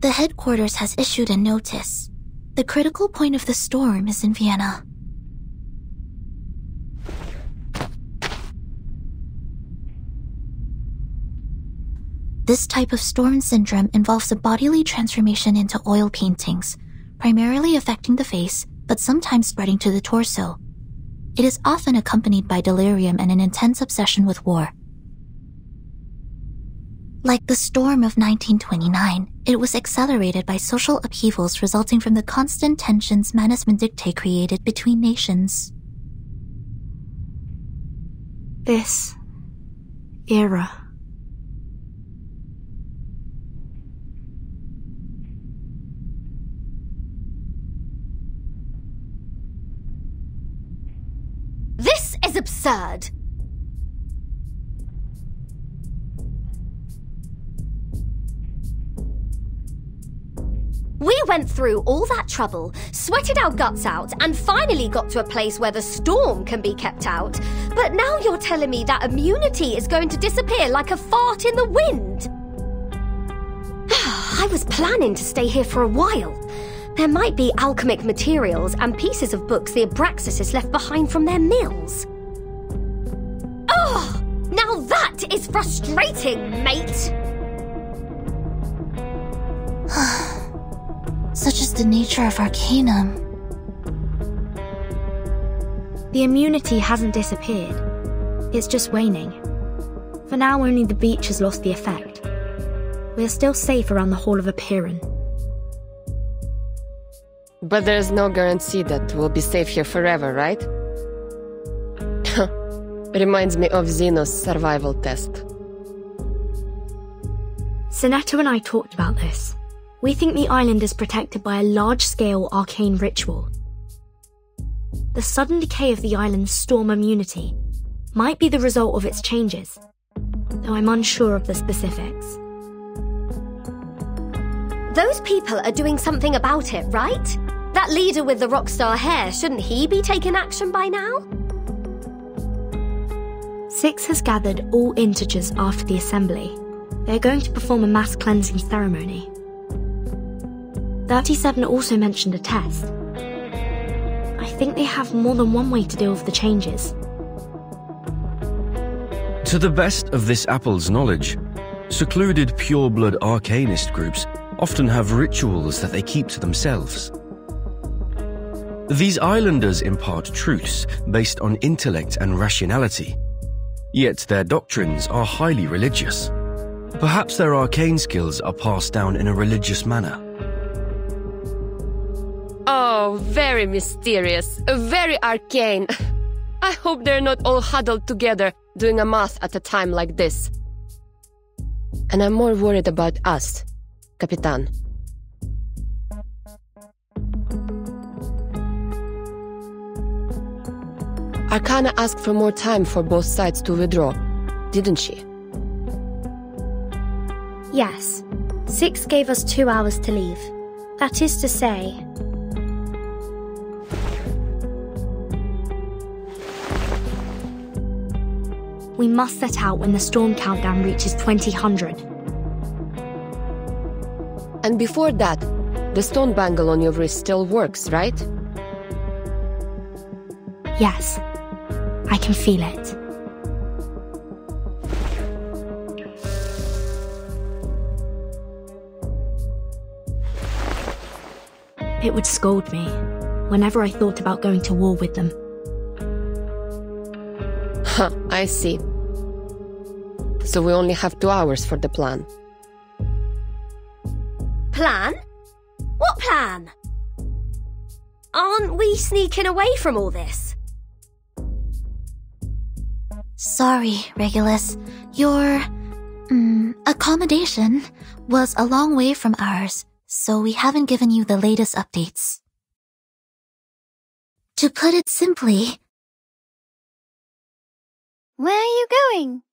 The headquarters has issued a notice. The critical point of the storm is in Vienna. This type of storm syndrome involves a bodily transformation into oil paintings, primarily affecting the face, but sometimes spreading to the torso. It is often accompanied by delirium and an intense obsession with war. Like the storm of 1929, it was accelerated by social upheavals resulting from the constant tensions management dictate created between nations. This era. This is absurd! We went through all that trouble, sweated our guts out, and finally got to a place where the storm can be kept out. But now you're telling me that immunity is going to disappear like a fart in the wind. I was planning to stay here for a while. There might be alchemic materials and pieces of books the Abraxas left behind from their mills. Oh, now that is frustrating, mate! Such is the nature of Arcanum. The immunity hasn't disappeared. It's just waning. For now, only the beach has lost the effect. We are still safe around the Hall of Apeiron. But there's no guarantee that we'll be safe here forever, right? Reminds me of Zeno's survival test. Sinetto and I talked about this. We think the island is protected by a large-scale arcane ritual. The sudden decay of the island's storm immunity might be the result of its changes, though I'm unsure of the specifics. Those people are doing something about it, right? That leader with the rockstar hair, shouldn't he be taking action by now? Six has gathered all integers after the assembly. They're going to perform a mass cleansing ceremony. 37 also mentioned a test. I think they have more than one way to deal with the changes. To the best of this apple's knowledge, secluded pure-blood arcanist groups often have rituals that they keep to themselves. These islanders impart truths based on intellect and rationality, yet their doctrines are highly religious. Perhaps their arcane skills are passed down in a religious manner. Oh, very mysterious, very arcane. I hope they're not all huddled together doing a math at a time like this. And I'm more worried about us, Capitan. Arcana asked for more time for both sides to withdraw, didn't she? Yes. Six gave us 2 hours to leave. That is to say... we must set out when the storm countdown reaches 2000. And before that, the stone bangle on your wrist still works, right? Yes. I can feel it. It would scold me whenever I thought about going to war with them. Huh, I see. So we only have 2 hours for the plan. Plan? What plan? Aren't we sneaking away from all this? Sorry, Regulus. Your accommodation was a long way from ours, so we haven't given you the latest updates. To put it simply... Where are you going?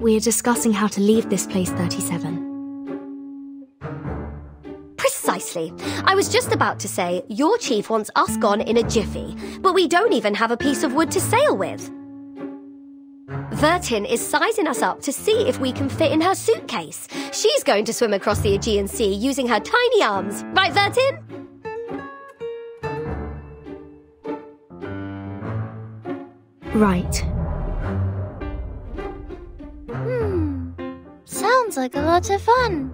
we are discussing how to leave this place, 37. Precisely. I was just about to say, your chief wants us gone in a jiffy, but we don't even have a piece of wood to sail with. Vertin is sizing us up to see if we can fit in her suitcase. She's going to swim across the Aegean Sea using her tiny arms. Right, Vertin? Right. Sounds like a lot of fun.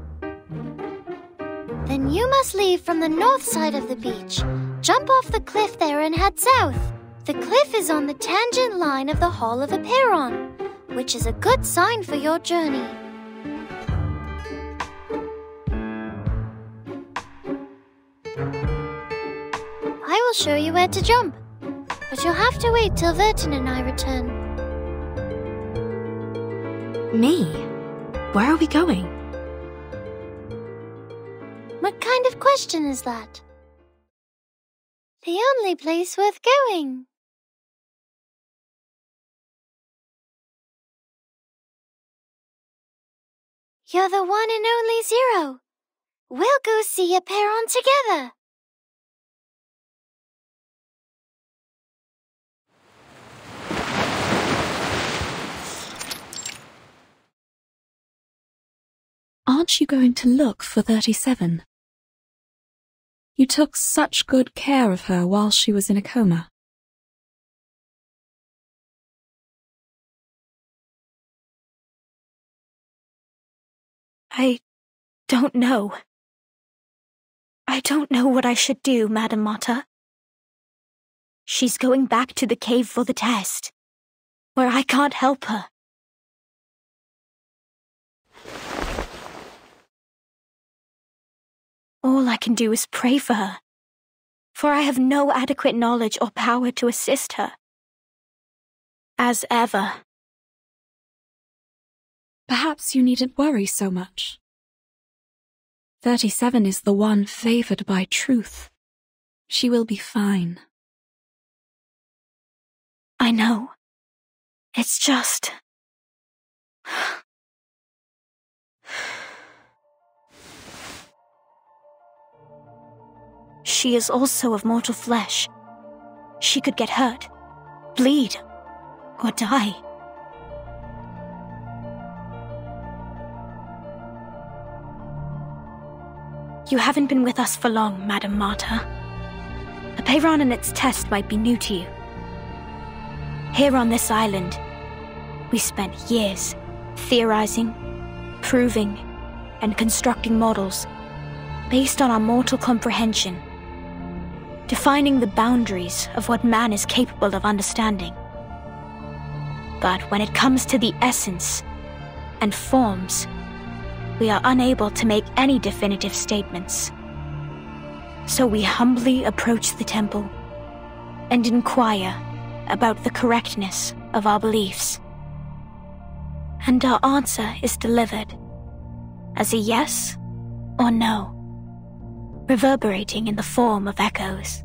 Then you must leave from the north side of the beach. Jump off the cliff there and head south. The cliff is on the tangent line of the Hall of Apiron, which is a good sign for your journey. I will show you where to jump, but you'll have to wait till Vertin and I return. Me? Where are we going? What kind of question is that? The only place worth going. You're the one and only Zero. We'll go see Apiron together. Aren't you going to look for 37? You took such good care of her while she was in a coma. I don't know. I don't know what I should do, Madam Mata. She's going back to the cave for the test, where I can't help her. All I can do is pray for her, for I have no adequate knowledge or power to assist her. As ever. Perhaps you needn't worry so much. 37 is the one favored by truth. She will be fine. I know. It's just... She is also of mortal flesh. She could get hurt, bleed, or die. You haven't been with us for long, Madam Mata. Apiron and its test might be new to you. Here on this island, we spent years theorizing, proving, and constructing models based on our mortal comprehension, defining the boundaries of what man is capable of understanding. But when it comes to the essence and forms, we are unable to make any definitive statements. So we humbly approach the temple and inquire about the correctness of our beliefs. And our answer is delivered as a yes or no, reverberating in the form of echoes.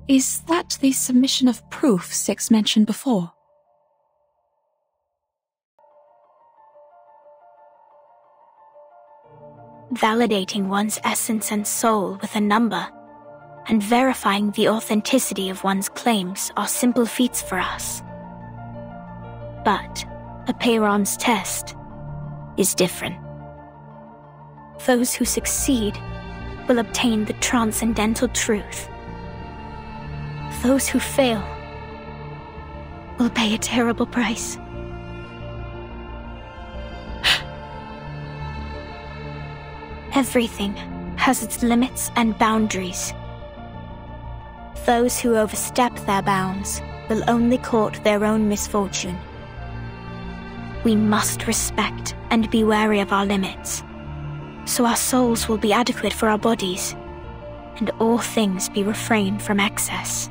Is that the submission of proof Six mentioned before? Validating one's essence and soul with a number and verifying the authenticity of one's claims are simple feats for us. But Apiron's test is different. Those who succeed will obtain the transcendental truth. Those who fail will pay a terrible price. Everything has its limits and boundaries. Those who overstep their bounds will only court their own misfortune. We must respect and be wary of our limits, so our souls will be adequate for our bodies, and all things be refrained from excess.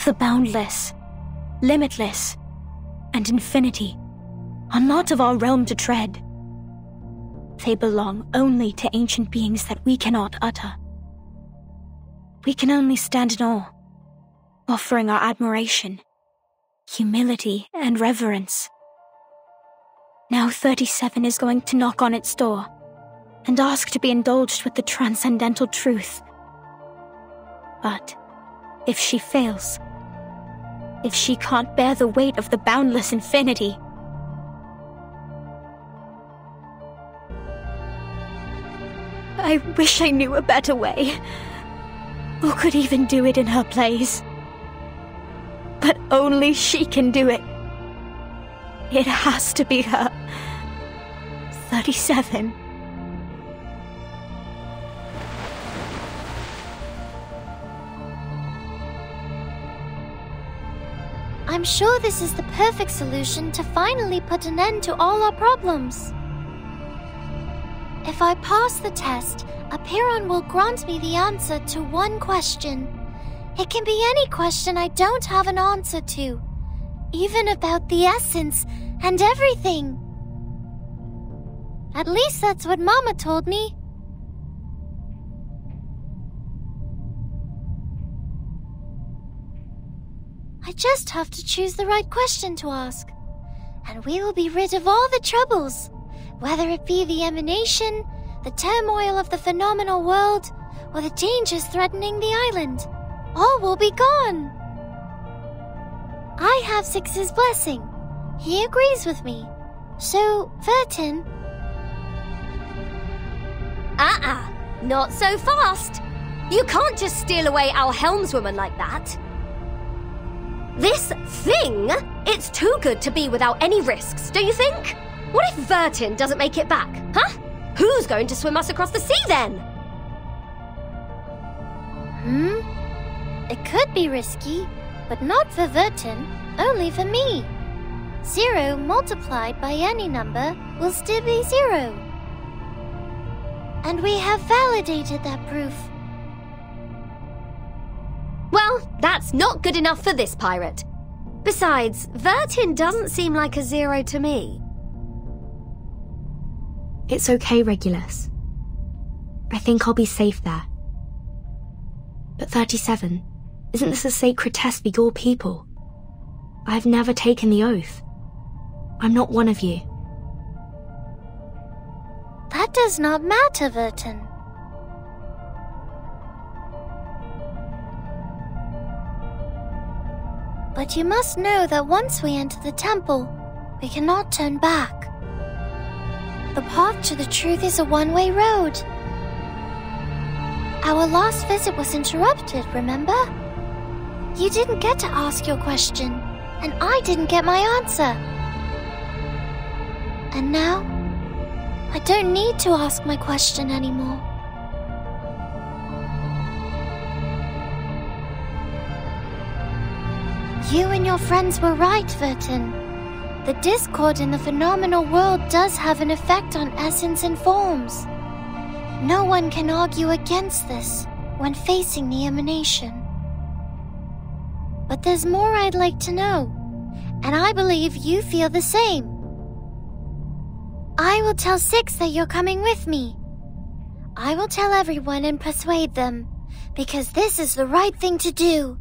The boundless, limitless, and infinity are not of our realm to tread. They belong only to ancient beings that we cannot utter. We can only stand in awe, offering our admiration humility, and reverence. Now 37 is going to knock on its door and ask to be indulged with the transcendental truth. But if she fails, if she can't bear the weight of the boundless infinity, I wish I knew a better way, or could even do it in her place. But only she can do it. It has to be her. 37. I'm sure this is the perfect solution to finally put an end to all our problems. If I pass the test, Apiron will grant me the answer to one question. It can be any question I don't have an answer to, even about the essence and everything. At least that's what Mama told me. I just have to choose the right question to ask, and we will be rid of all the troubles, whether it be the emanation, the turmoil of the phenomenal world, or the dangers threatening the island. All will be gone. I have Six's blessing. He agrees with me. So, Vertin... Not so fast. You can't just steal away our helmswoman like that. This thing, it's too good to be without any risks, don't you think? What if Vertin doesn't make it back, huh? Who's going to swim us across the sea then? It could be risky, but not for Vertin, only for me. 0 multiplied by any number will still be 0. And we have validated that proof. Well, that's not good enough for this pirate. Besides, Vertin doesn't seem like a 0 to me. It's okay, Regulus. I think I'll be safe there. But 37, isn't this a sacred test for your people? I've never taken the oath. I'm not one of you. That does not matter, Vertin. But you must know that once we enter the temple, we cannot turn back. The path to the truth is a one-way road. Our last visit was interrupted, remember? You didn't get to ask your question, and I didn't get my answer. And now, I don't need to ask my question anymore. You and your friends were right, Vertin. The discord in the phenomenal world does have an effect on essence and forms. No one can argue against this when facing the emanation. But there's more I'd like to know, and I believe you feel the same. I will tell Six that you're coming with me. I will tell everyone and persuade them, because this is the right thing to do.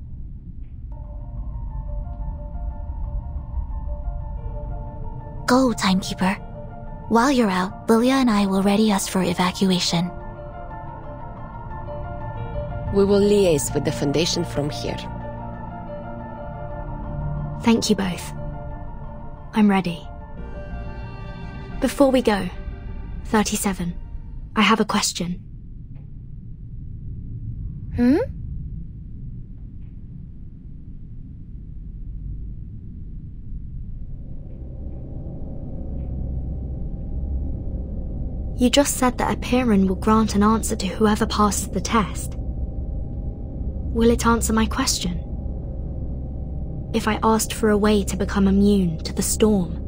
Go, Timekeeper. While you're out, Lilia and I will ready us for evacuation. We will liaise with the Foundation from here. Thank you both. I'm ready. Before we go, 37, I have a question. You just said that Apiron will grant an answer to whoever passes the test. Will it answer my question? If I asked for a way to become immune to the storm,